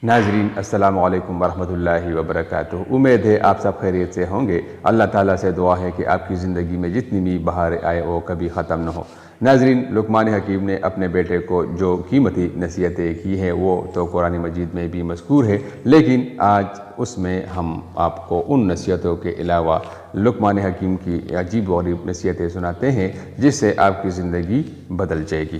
ناظرین السلام علیکم ورحمۃ اللہ وبرکاتہ۔ امید ہے آپ سب خیریت سے ہوں گے۔ اللہ تعالیٰ سے دعا ہے کہ آپ کی زندگی میں جتنی بھی بہاریں آئے وہ کبھی ختم نہ ہو۔ ناظرین، لقمان حکیم نے اپنے بیٹے کو جو قیمتی نصیحتیں کی ہیں وہ تو قرآن مجید میں بھی مذکور ہے، لیکن آج اس میں ہم آپ کو ان نصیحتوں کے علاوہ لقمان حکیم کی عجیب و غریب نصیحتیں سناتے ہیں جس سے آپ کی زندگی بدل جائے گی۔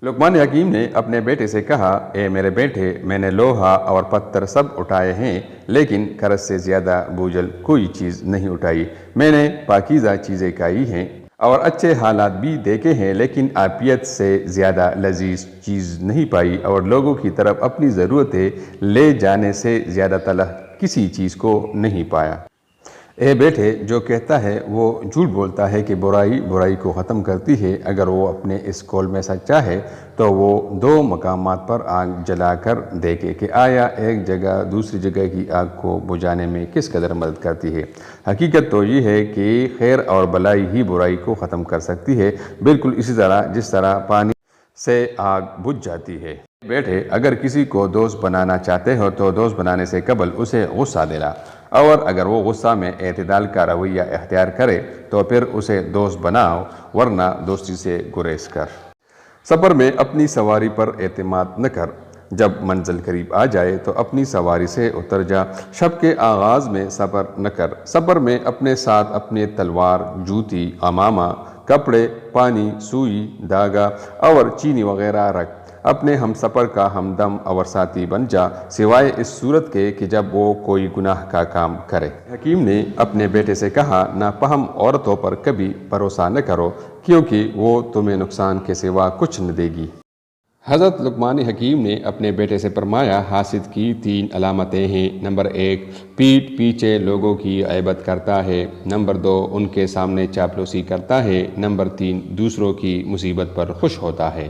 لقمان حکیم نے اپنے بیٹے سے کہا، اے میرے بیٹے، میں نے لوہا اور پتھر سب اٹھائے ہیں لیکن قرض سے زیادہ بوجھل کوئی چیز نہیں اٹھائی۔ میں نے پاکیزہ چیزیں کھائی ہیں اور اچھے حالات بھی دیکھے ہیں لیکن عافیت سے زیادہ لذیذ چیز نہیں پائی، اور لوگوں کی طرف اپنی ضرورتیں لے جانے سے زیادہ تلخ کسی چیز کو نہیں پایا۔ اے بیٹے، جو کہتا ہے وہ جھوٹ بولتا ہے کہ برائی کو ختم کرتی ہے۔ اگر وہ اپنے اس قول میں سچا ہے تو وہ دو مقامات پر آگ جلا کر دیکھے کہ آیا ایک جگہ دوسری جگہ کی آگ کو بجھانے میں کس قدر مدد کرتی ہے۔ حقیقت تو یہ ہے کہ خیر اور بلائی ہی برائی کو ختم کر سکتی ہے، بالکل اسی طرح جس طرح پانی سے آگ بجھ جاتی ہے۔ بیٹے، اگر کسی کو دوست بنانا چاہتے ہو تو دوست بنانے سے قبل اسے غصہ دلا، اور اگر وہ غصہ میں اعتدال کا رویہ اختیار کرے تو پھر اسے دوست بناؤ، ورنہ دوستی سے گریز کر۔ سفر میں اپنی سواری پر اعتماد نہ کر، جب منزل قریب آ جائے تو اپنی سواری سے اتر جا۔ شب کے آغاز میں سفر نہ کر، سفر میں اپنے ساتھ اپنے تلوار، جوتی، عمامہ، کپڑے، پانی، سوئی، دھاگا اور چینی وغیرہ رکھ۔ اپنے ہم سفر کا ہمدم اور ساتھی بن جا، سوائے اس صورت کے کہ جب وہ کوئی گناہ کا کام کرے۔ حکیم نے اپنے بیٹے سے کہا، نافہم عورتوں پر کبھی بھروسہ نہ کرو کیونکہ وہ تمہیں نقصان کے سوا کچھ نہ دے گی۔ حضرت لقمان حکیم نے اپنے بیٹے سے فرمایا، حاسد کی 3 علامتیں ہیں۔ نمبر 1، پیٹھ پیچھے لوگوں کی غیبت کرتا ہے۔ نمبر 2، ان کے سامنے چاپلوسی کرتا ہے۔ نمبر 3، دوسروں کی مصیبت پر خوش ہوتا ہے۔